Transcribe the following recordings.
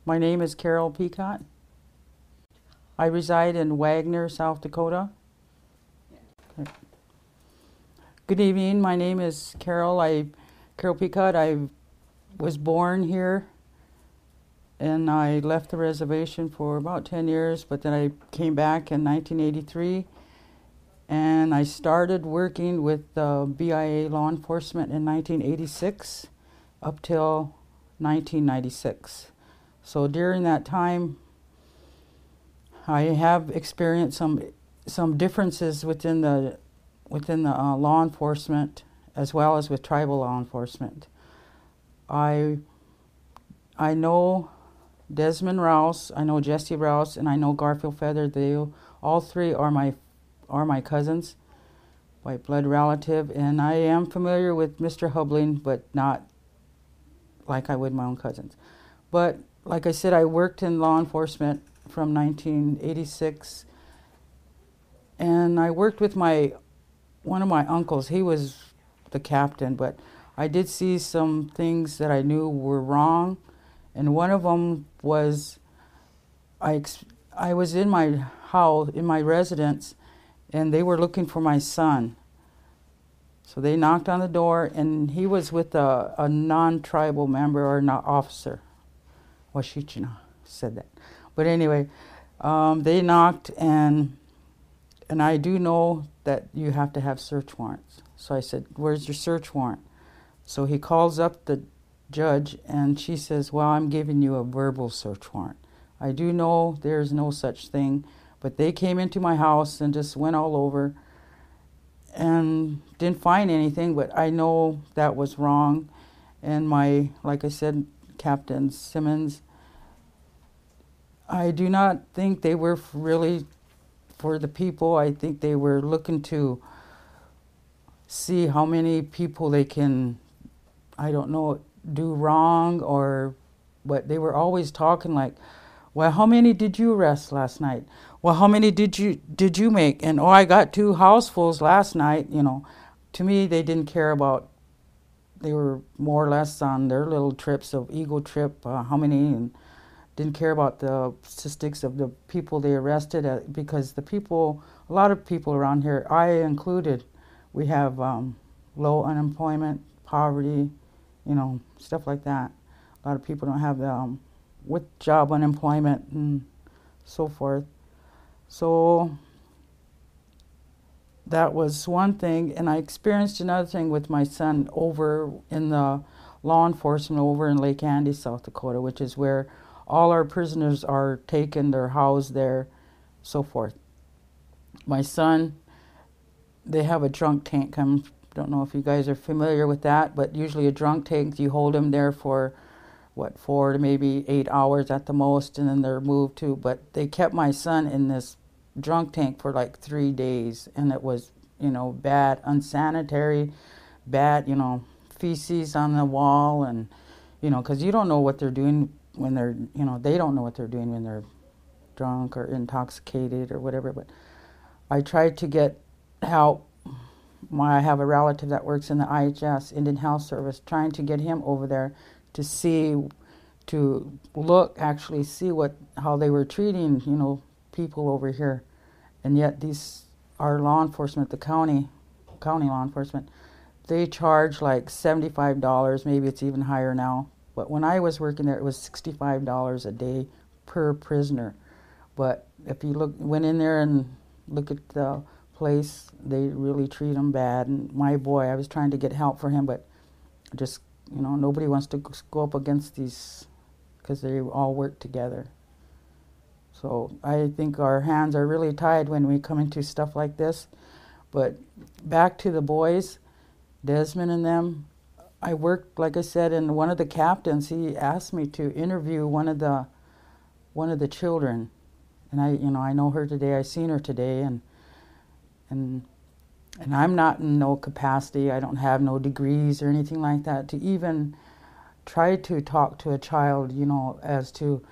My name is Carol Picotte. I reside in Wagner, South Dakota. Good evening. My name is Carol Picotte. I was born here, and I left the reservation for about 10 years, but then I came back in 1983, and I started working with BIA law enforcement in 1986 up till 1996. So during that time, I have experienced some differences within the law enforcement as well as with tribal law enforcement. I know Desmond Rouse, I know Jesse Rouse, and I know Garfield Feather. They all three are my cousins by blood relative, and I am familiar with Mr. Hubling, but not like I would my own cousins. But like I said, I worked in law enforcement from 1986, and I worked with one of my uncles. He was the captain, but I did see some things that I knew were wrong, and one of them was I was in my house, in my residence, and they were looking for my son. So they knocked on the door, and he was with a non-tribal member or not officer. Washichina said that. But anyway, they knocked, and I do know that you have to have search warrants. So I said, "Where's your search warrant?" So he calls up the judge, and she says, "Well, I'm giving you a verbal search warrant." I do know there's no such thing, but they came into my house and just went all over and didn't find anything, but I know that was wrong. And like I said, Captain Simmons, I do not think they were really for the people. I think they were looking to see how many people they can, I don't know, do wrong or what. They were always talking like, "Well, how many did you arrest last night? Well, how many did you make? And oh, I got 2 housefuls last night." To me, they didn't care about. They were more or less on their little trips of ego trip, how many, and didn't care about the statistics of the people they arrested, because a lot of people around here, I included, we have low unemployment, poverty, stuff like that. A lot of people don't have with job unemployment and so forth. So that was one thing, and I experienced another thing with my son over in the law enforcement over in Lake Andy, South Dakota, which is where all our prisoners are taken, they're housed there, so forth. My son, they have a drunk tank. I don't know if you guys are familiar with that, but usually a drunk tank, you hold him there for 4 to maybe 8 hours at the most, and then they're moved to. But they kept my son in this drunk tank for like 3 days, and it was, bad, unsanitary, bad, feces on the wall, and, because you don't know what they're doing when they're, they don't know what they're doing when they're drunk or intoxicated or whatever. But I tried to get help. I have a relative that works in the IHS, Indian Health Service, trying to get him over there to see how they were treating, people over here. And yet our law enforcement, the county law enforcement, they charge like $75, maybe it's even higher now. But when I was working there, it was $65 a day per prisoner. But if you went in there and look at the place, they really treat them bad. And my boy, I was trying to get help for him, but just, nobody wants to go up against these because they all work together. So I think our hands are really tied when we come into stuff like this. But back to the boys, Desmond and them, I worked, like I said, and one of the captains, he asked me to interview one of the children. And I know her today, I seen her today, and I'm not in no capacity, I don't have no degrees or anything like that to even try to talk to a child, as to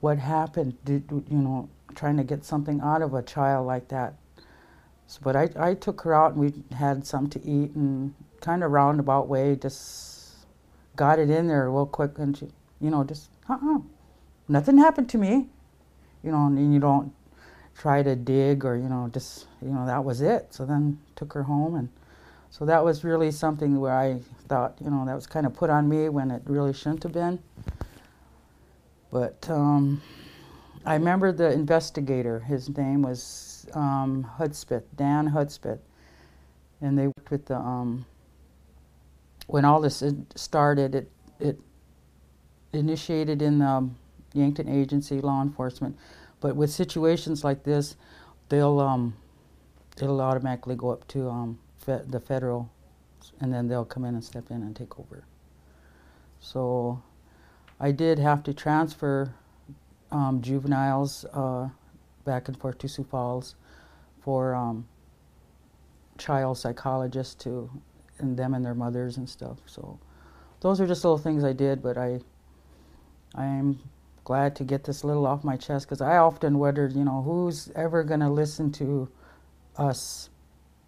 what happened, trying to get something out of a child like that. So, but I took her out and we had something to eat, and kind of roundabout way just got it in there real quick, and she, just, nothing happened to me. You know, and you don't try to dig or, just, that was it. So then took her home, and so that was really something where I thought, that was kind of put on me when it really shouldn't have been. But I remember the investigator. His name was Hudspeth, Dan Hudspeth. And they worked with the, when all this started, it initiated in the Yankton Agency, law enforcement. But with situations like this, it'll automatically go up to the federal, and then they'll come in and step in and take over. So I did have to transfer juveniles back and forth to Sioux Falls for child psychologists and them and their mothers and stuff. So those are just little things I did, but I'm glad to get this little off my chest, because I often wondered, who's ever going to listen to us,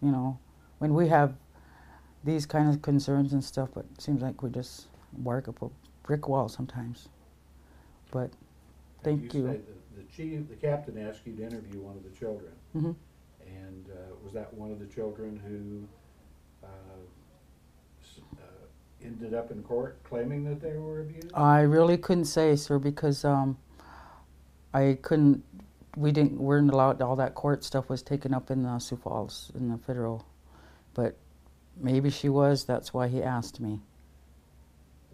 when we have these kind of concerns and stuff, but it seems like we just bark up a brick wall sometimes. But thank you. Said the captain asked you to interview one of the children. Mm-hmm. And was that one of the children who ended up in court claiming that they were abused? I really couldn't say, sir, because we weren't allowed. All that court stuff was taken up in Sioux Falls in the federal, but maybe she was. That's why he asked me.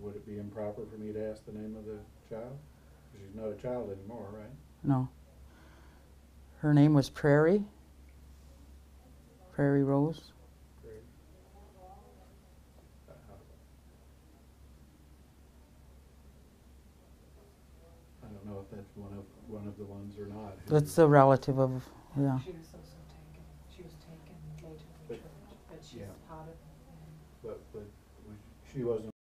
Would it be improper for me to ask the name of the child? She's not a child anymore, right? No. Her name was Prairie Rose. I don't know if that's one of the ones or not. That's a relative of, yeah. She was also taken. She was taken later returned, but she's part of. But she wasn't